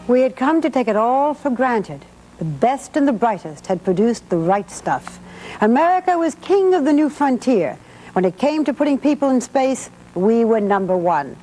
We had come to take it all for granted. The best and the brightest had produced the right stuff. America was king of the new frontier. When it came to putting people in space, we were #1.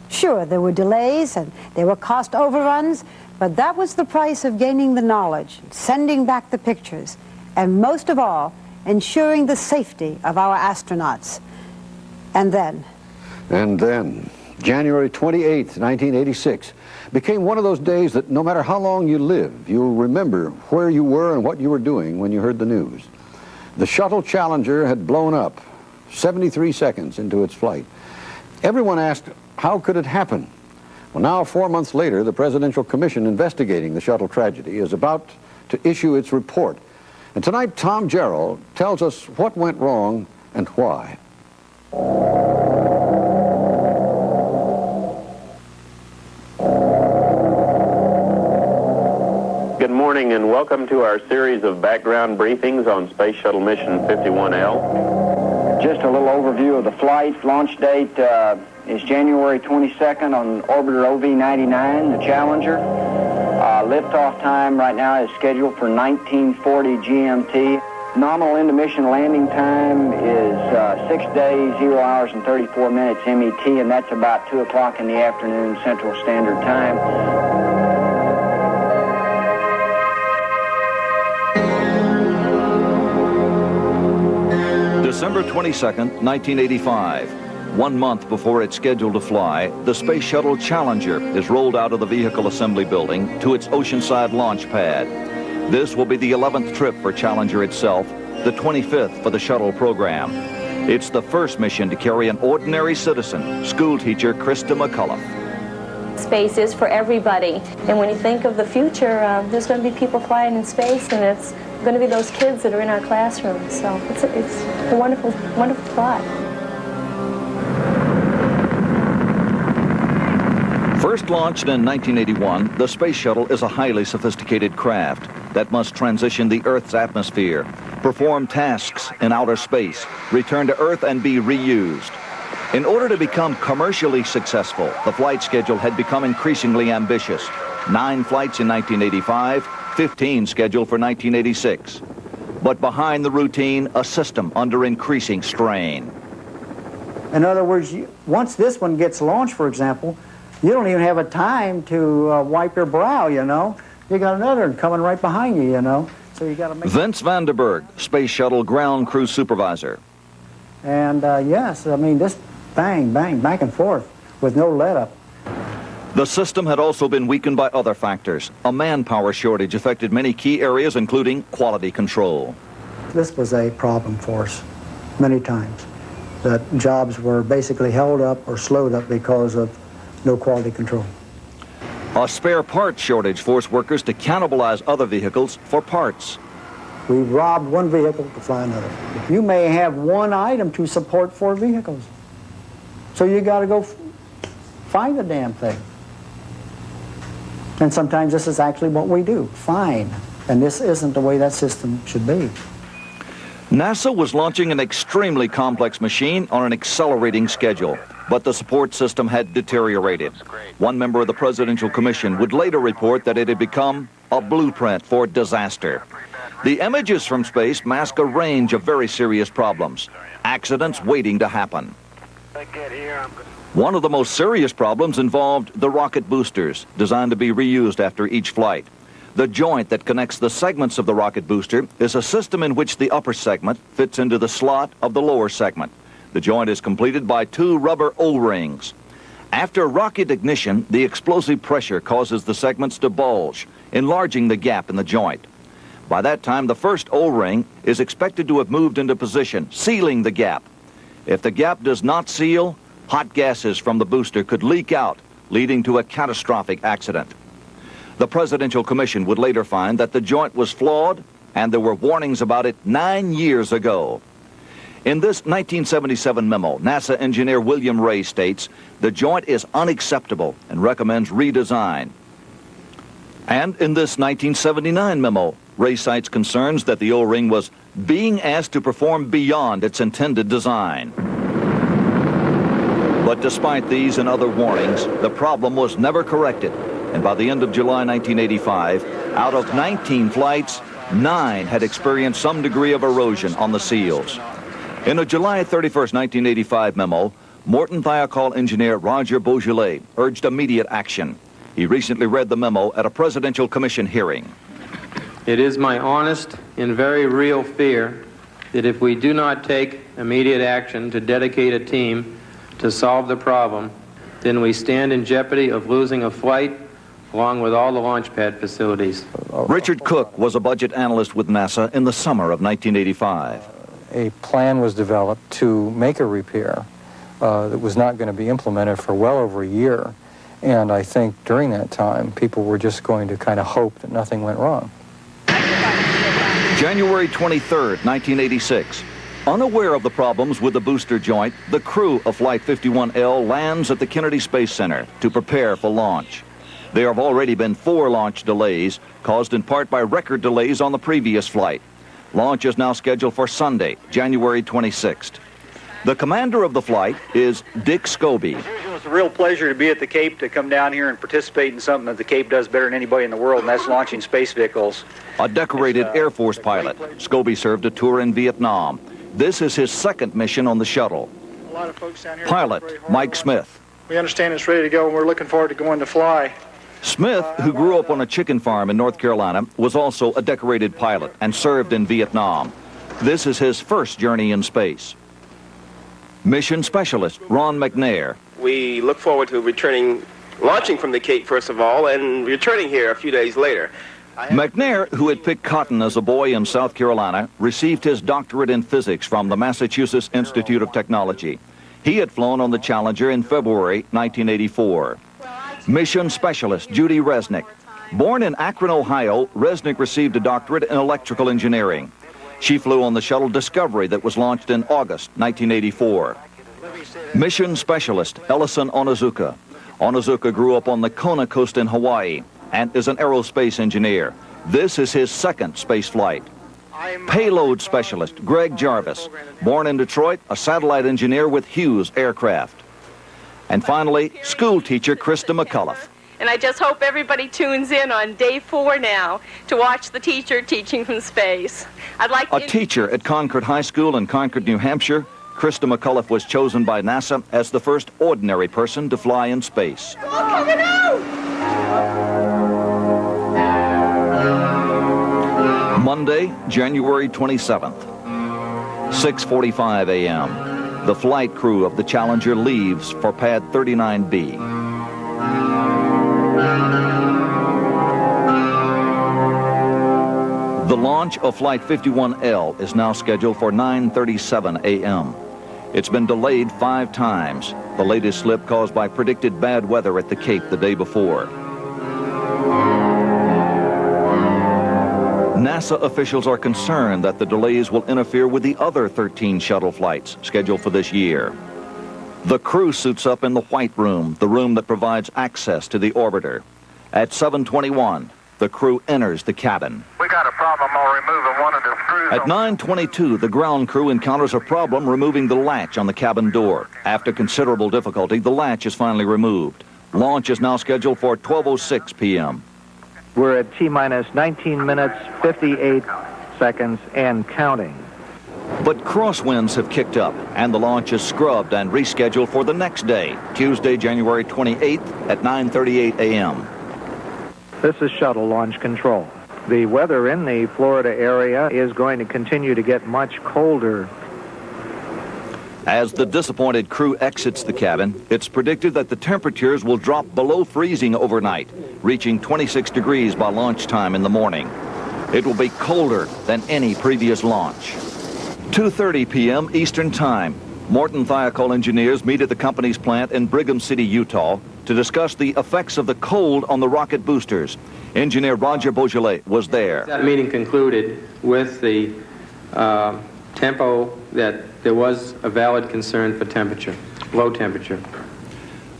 Sure, there were delays and there were cost overruns, but that was the price of gaining the knowledge, sending back the pictures, and most of all, ensuring the safety of our astronauts. And then, January 28th, 1986, became one of those days that no matter how long you live, you'll remember where you were and what you were doing when you heard the news. The shuttle Challenger had blown up 73 seconds into its flight. Everyone asked, how could it happen? Well, now, 4 months later, the Presidential Commission investigating the shuttle tragedy is about to issue its report. And tonight, Tom Gerald tells us what went wrong and why. Good morning and welcome to our series of background briefings on Space Shuttle Mission 51L. Just a little overview of the flight. Launch date is January 22nd on orbiter OV-99, the Challenger. Liftoff time right now is scheduled for 1940 GMT. Nominal into-mission landing time is 6 days, 0 hours and 34 minutes MET, and that's about 2 o'clock in the afternoon Central Standard Time. December 22nd, 1985. 1 month before it's scheduled to fly, the Space Shuttle Challenger is rolled out of the Vehicle Assembly Building to its Oceanside launch pad. This will be the 11th trip for Challenger itself, the 25th for the shuttle program. It's the first mission to carry an ordinary citizen, schoolteacher Krista McCullough. Space is for everybody, and when you think of the future, there's going to be people flying in space, and it's going to be those kids that are in our classrooms. So it's a wonderful, wonderful thought. First launched in 1981, the Space Shuttle is a highly sophisticated craft that must transition the Earth's atmosphere, perform tasks in outer space, return to Earth, and be reused. In order to become commercially successful, the flight schedule had become increasingly ambitious. 9 flights in 1985, 15 scheduled for 1986. But behind the routine, a system under increasing strain. In other words, once this one gets launched, for example, you don't even have a time to wipe your brow, you know. You got another one coming right behind you, you know. So you got to make... Vince Vanderberg, Space Shuttle Ground Crew Supervisor. And yes, I mean, this bang, bang, back and forth with no let-up. The system had also been weakened by other factors. A manpower shortage affected many key areas, including quality control. This was a problem for us many times, that jobs were basically held up or slowed up because of no quality control. A spare parts shortage forced workers to cannibalize other vehicles for parts. We robbed one vehicle to fly another. You may have one item to support 4 vehicles. So you got to go find the damn thing. And sometimes this is actually what we do, find. And this isn't the way that system should be. NASA was launching an extremely complex machine on an accelerating schedule, but the support system had deteriorated. One member of the Presidential Commission would later report that it had become a blueprint for disaster. The images from space mask a range of very serious problems, accidents waiting to happen. One of the most serious problems involved the rocket boosters, designed to be reused after each flight. The joint that connects the segments of the rocket booster is a system in which the upper segment fits into the slot of the lower segment. The joint is completed by 2 rubber O-rings. After rocket ignition, the explosive pressure causes the segments to bulge, enlarging the gap in the joint. By that time, the first O-ring is expected to have moved into position, sealing the gap. If the gap does not seal, hot gases from the booster could leak out, leading to a catastrophic accident. The Presidential Commission would later find that the joint was flawed, and there were warnings about it 9 years ago. In this 1977 memo, NASA engineer William Ray states, the joint is unacceptable and recommends redesign. And in this 1979 memo, Ray cites concerns that the O-ring was being asked to perform beyond its intended design. But despite these and other warnings, the problem was never corrected. and by the end of July 1985, out of 19 flights, 9 had experienced some degree of erosion on the seals. In a July 31st, 1985 memo, Morton Thiokol engineer Roger Beaujolais urged immediate action. He recently read the memo at a presidential commission hearing. It is my honest and very real fear that if we do not take immediate action to dedicate a team to solve the problem, then we stand in jeopardy of losing a flight along with all the launch pad facilities. Richard Cook was a budget analyst with NASA in the summer of 1985. A plan was developed to make a repair that was not going to be implemented for well over a year. And I think during that time, people were just going to kind of hope that nothing went wrong. January 23rd, 1986. Unaware of the problems with the booster joint, the crew of Flight 51L lands at the Kennedy Space Center to prepare for launch. There have already been 4 launch delays, caused in part by record delays on the previous flight. Launch is now scheduled for Sunday, January 26th. The commander of the flight is Dick Scobie. It's a real pleasure to be at the Cape, to come down here and participate in something that the Cape does better than anybody in the world, and that's launching space vehicles. A decorated Air Force pilot, Scobie served a tour in Vietnam. This is his 2nd mission on the shuttle. A lot of folks down here Pilot Mike Smith. We understand it's ready to go, and we're looking forward to going to fly. Smith, who grew up on a chicken farm in North Carolina, was also a decorated pilot and served in Vietnam. This is his first journey in space. Mission Specialist Ron McNair. We look forward to launching from the Cape first of all, and returning here a few days later. McNair, who had picked cotton as a boy in South Carolina, received his doctorate in physics from the Massachusetts Institute of Technology. He had flown on the Challenger in February 1984. Mission Specialist Judy Resnick. Born in Akron, Ohio, Resnick received a doctorate in electrical engineering. She flew on the shuttle Discovery that was launched in August 1984. Mission Specialist Ellison Onizuka. Onizuka grew up on the Kona coast in Hawaii and is an aerospace engineer. This is his 2nd space flight. Payload Specialist Greg Jarvis. Born in Detroit, a satellite engineer with Hughes Aircraft. And finally, school teacher Krista McCullough. And I just hope everybody tunes in on day 4 now to watch the teacher teaching from space. I'd like a teacher at Concord High School in Concord, New Hampshire. Krista McCullough was chosen by NASA as the first ordinary person to fly in space. Coming out! Monday, January 27th, 6:45 a.m. The flight crew of the Challenger leaves for pad 39B. The launch of Flight 51L is now scheduled for 9:37 a.m. It's been delayed 5 times, the latest slip caused by predicted bad weather at the Cape the day before. NASA officials are concerned that the delays will interfere with the other 13 shuttle flights scheduled for this year. The crew suits up in the White Room, the room that provides access to the orbiter. At 7:21, the crew enters the cabin. We got a problem on removing one of the screws. At 9:22, the ground crew encounters a problem removing the latch on the cabin door. After considerable difficulty, the latch is finally removed. Launch is now scheduled for 12:06 p.m. We're at T-minus 19 minutes, 58 seconds, and counting. But crosswinds have kicked up, and the launch is scrubbed and rescheduled for the next day, Tuesday, January 28th at 9:38 a.m. This is Shuttle Launch Control. The weather in the Florida area is going to continue to get much colder. As the disappointed crew exits the cabin, it's predicted that the temperatures will drop below freezing overnight, reaching 26 degrees by launch time in the morning. It will be colder than any previous launch. 2:30 p.m. Eastern Time. Morton Thiokol engineers meet at the company's plant in Brigham City, Utah, to discuss the effects of the cold on the rocket boosters. Engineer Roger Beaujolais was there. That meeting concluded with the tempo that there was a valid concern for temperature, low temperature.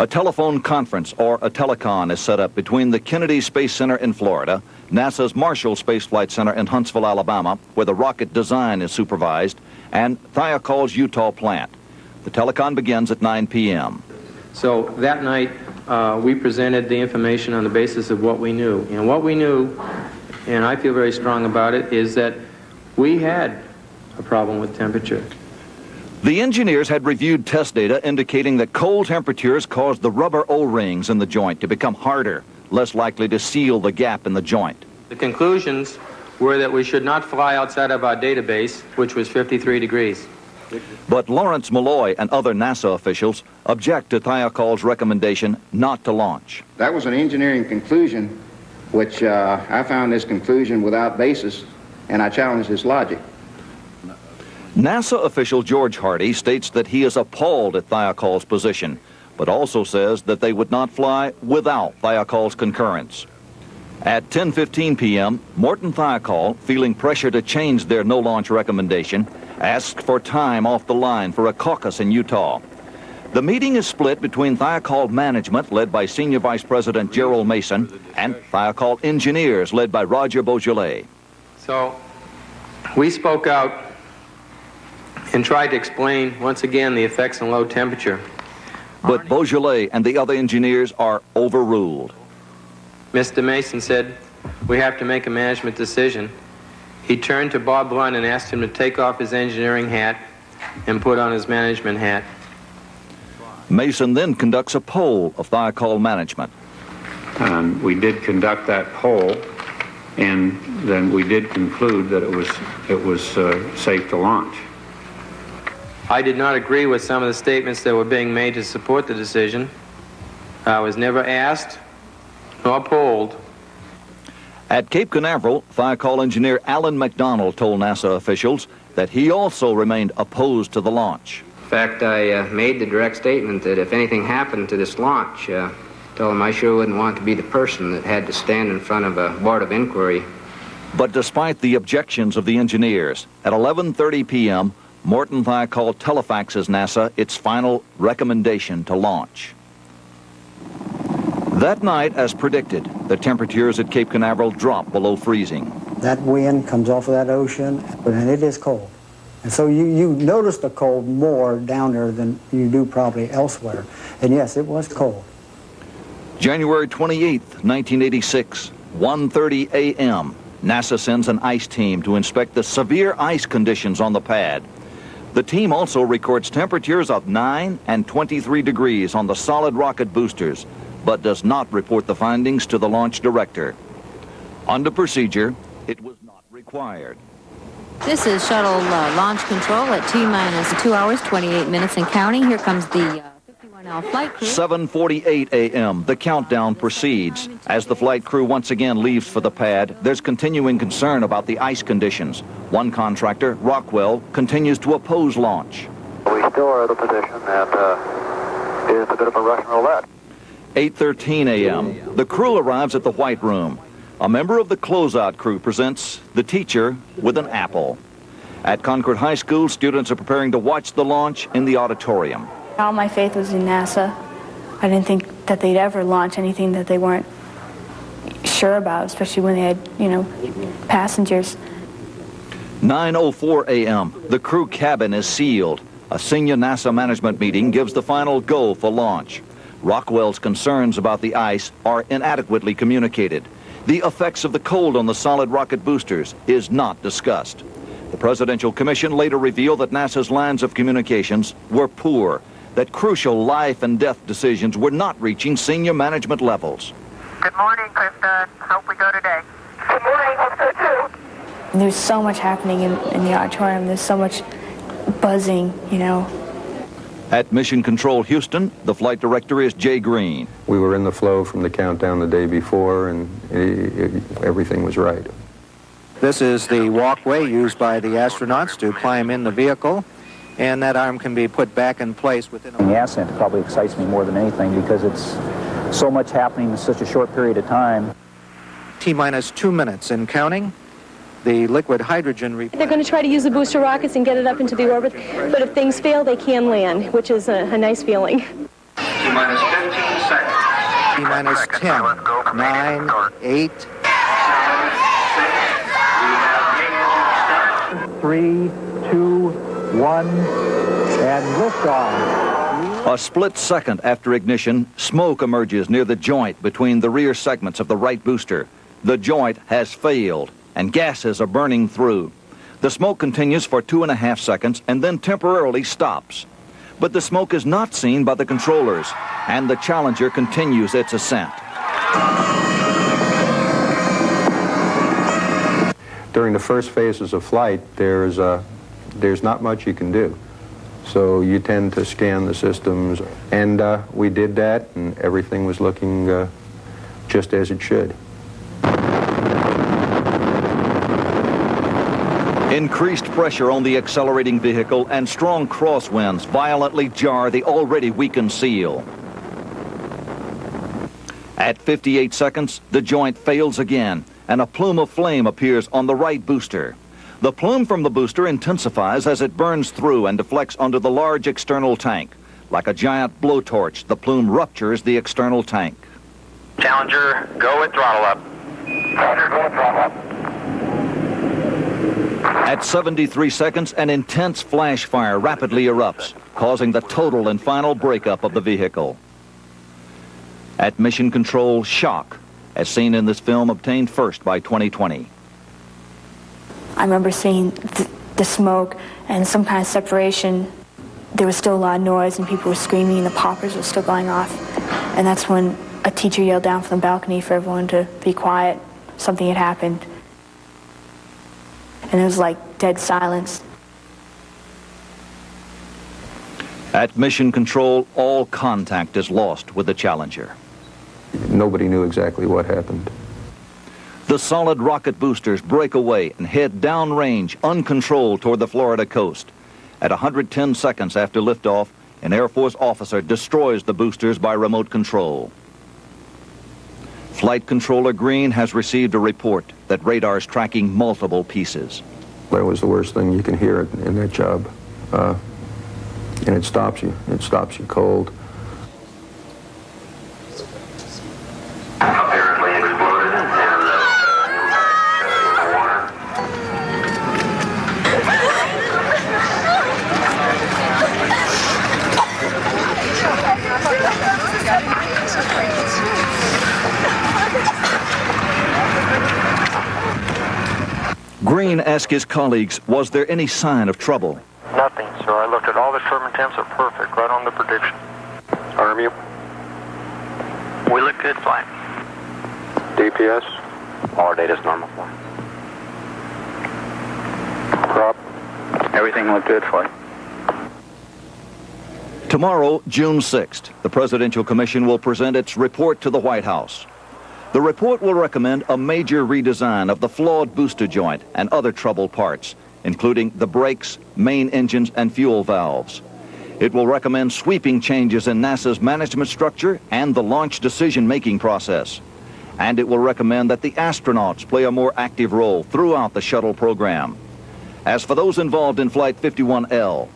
A telephone conference, or a telecon, is set up between the Kennedy Space Center in Florida, NASA's Marshall Space Flight Center in Huntsville, Alabama, where the rocket design is supervised, and Thiokol's Utah plant. The telecon begins at 9 p.m. So that night, we presented the information on the basis of what we knew. And what we knew, and I feel very strong about it, is that we had a problem with temperature. The engineers had reviewed test data indicating that cold temperatures caused the rubber O-rings in the joint to become harder, less likely to seal the gap in the joint. The conclusions were that we should not fly outside of our database, which was 53 degrees. But Lawrence Malloy and other NASA officials object to Thiokol's recommendation not to launch. That was an engineering conclusion, which I found this conclusion without basis, and I challenged its logic. NASA official George Hardy states that he is appalled at Thiokol's position, but also says that they would not fly without Thiokol's concurrence. At 10:15 p.m., Morton Thiokol, feeling pressure to change their no-launch recommendation, asked for time off the line for a caucus in Utah. The meeting is split between Thiokol management, led by Senior Vice President Gerald Mason, and Thiokol engineers, led by Roger Beaujolais. So we spoke out and tried to explain, once again, the effects on low temperature. But Beaujolais and the other engineers are overruled. Mr. Mason said, we have to make a management decision. He turned to Bob Blunt and asked him to take off his engineering hat and put on his management hat. Mason then conducts a poll of Thiokol management. We did conduct that poll, and then we did conclude that it was safe to launch. I did not agree with some of the statements that were being made to support the decision. I was never asked nor polled. At Cape Canaveral, Thiokol engineer Alan McDonald told NASA officials that he also remained opposed to the launch. In fact, I made the direct statement that if anything happened to this launch, told him I sure wouldn't want to be the person that had to stand in front of a board of inquiry. But despite the objections of the engineers, at 11:30 p.m., Morton Thiokol telefaxes NASA its final recommendation to launch. That night, as predicted, the temperatures at Cape Canaveral drop below freezing. That wind comes off of that ocean, and it is cold. And so you notice the cold more down there than you do probably elsewhere. And yes, it was cold. January 28th, 1986, 1:30 a.m., NASA sends an ice team to inspect the severe ice conditions on the pad. The team also records temperatures of 9 and 23 degrees on the solid rocket boosters, but does not report the findings to the launch director. Under procedure, it was not required. This is shuttle launch control at T-minus 2 hours, 28 minutes and counting. Here comes the 51L flight crew. 7:48 a.m. The countdown proceeds. As the flight crew once again leaves for the pad, there's continuing concern about the ice conditions. One contractor, Rockwell, continues to oppose launch. We still are at a position, and it's a bit of a Russian roulette. 8:13 a.m. The crew arrives at the White Room. A member of the closeout crew presents the teacher with an apple. At Concord High School, students are preparing to watch the launch in the auditorium. All my faith was in NASA. I didn't think that they'd ever launch anything that they weren't sure about, especially when they had, passengers. 9:04 a.m. The crew cabin is sealed. A senior NASA management meeting gives the final go for launch. Rockwell's concerns about the ice are inadequately communicated. The effects of the cold on the solid rocket boosters is not discussed. The Presidential Commission later revealed that NASA's lines of communications were poor, that crucial life and death decisions were not reaching senior management levels. Good morning, Krista. Hope we go today. Good morning. Hope so too. There's so much happening in the auditorium. There's so much buzzing, At Mission Control Houston, the flight director is Jay Green. We were in the flow from the countdown the day before, and everything was right. This is the walkway used by the astronauts to climb in the vehicle, and that arm can be put back in place within a... The ascent probably excites me more than anything because it's so much happening in such a short period of time. T-minus 2 minutes and counting. The liquid hydrogen... They're going to try to use the booster rockets and get it up into the orbit, but if things fail, they can land, which is a nice feeling. T-minus 15 seconds. T-minus 10, 9, 8... 3, 2, 1, and liftoff. A split second after ignition, smoke emerges near the joint between the rear segments of the right booster. The joint has failed, and gases are burning through. The smoke continues for 2.5 seconds and then temporarily stops. But the smoke is not seen by the controllers, and the Challenger continues its ascent. During the first phases of flight, there's not much you can do. So you tend to scan the systems, and we did that, and everything was looking just as it should. Increased pressure on the accelerating vehicle and strong crosswinds violently jar the already weakened seal. At 58 seconds, the joint fails again, and a plume of flame appears on the right booster. The plume from the booster intensifies as it burns through and deflects onto the large external tank. Like a giant blowtorch, the plume ruptures the external tank. Challenger, go with throttle up. Challenger, go with throttle up. At 73 seconds, an intense flash fire rapidly erupts, causing the total and final breakup of the vehicle. At mission control, shock, as seen in this film obtained first by 2020. I remember seeing the smoke and some kind of separation. There was still a lot of noise and people were screaming and the poppers were still going off. And that's when a teacher yelled down from the balcony for everyone to be quiet. Something had happened. And it was like dead silence. At mission control, all contact is lost with the Challenger. Nobody knew exactly what happened. The solid rocket boosters break away and head downrange, uncontrolled, toward the Florida coast. At 110 seconds after liftoff, an Air Force officer destroys the boosters by remote control. Flight Controller Green has received a report that radar is tracking multiple pieces. That was the worst thing you can hear in that job. And it stops you. It stops you cold. Apparently exploded and in the water. Green asked his colleagues, was there any sign of trouble? Nothing, sir. I looked at all the turbine temps are perfect, right on the prediction. Arm you. We look good, flight. DPS? All our data's normal, flight. Prop? Everything looked good, flight. Tomorrow, June 6th, the Presidential Commission will present its report to the White House. The report will recommend a major redesign of the flawed booster joint and other troubled parts, including the brakes, main engines, and fuel valves. It will recommend sweeping changes in NASA's management structure and the launch decision-making process. And it will recommend that the astronauts play a more active role throughout the shuttle program. As for those involved in Flight 51L,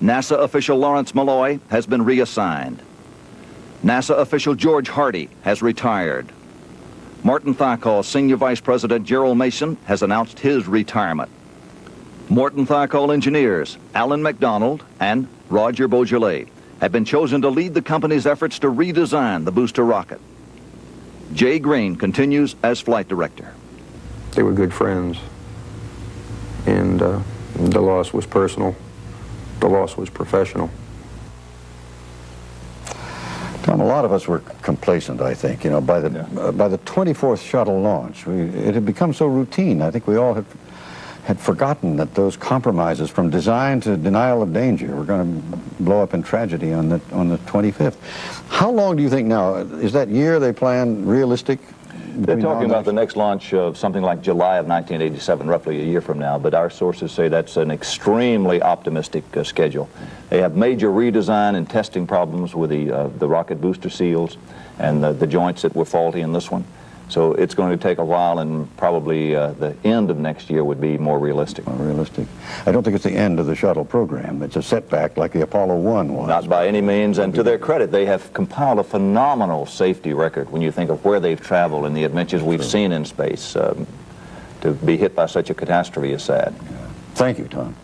NASA official Lawrence Malloy has been reassigned. NASA official George Hardy has retired. Morton Thiokol Senior Vice President Gerald Mason has announced his retirement. Morton Thiokol engineers Alan McDonald and Roger Beaujolais have been chosen to lead the company's efforts to redesign the booster rocket. Jay Green continues as flight director. They were good friends, and the loss was personal. The loss was professional. Tom, a lot of us were complacent, I think. You know, by the 24th shuttle launch, it had become so routine. I think we all had forgotten that those compromises from design to denial of danger were going to blow up in tragedy on the 25th. How long do you think now? Is that year they plan realistic? They're talking about the next launch of something like July of 1987, roughly a year from now, but our sources say that's an extremely optimistic schedule. They have major redesign and testing problems with the rocket booster seals and the joints that were faulty in this one. So it's going to take a while, and probably the end of next year would be more realistic. More realistic. I don't think it's the end of the shuttle program. It's a setback like the Apollo 1 was. Not by any means, and to their credit, they have compiled a phenomenal safety record when you think of where they've traveled and the adventures we've seen in space. To be hit by such a catastrophe is sad. Thank you, Tom.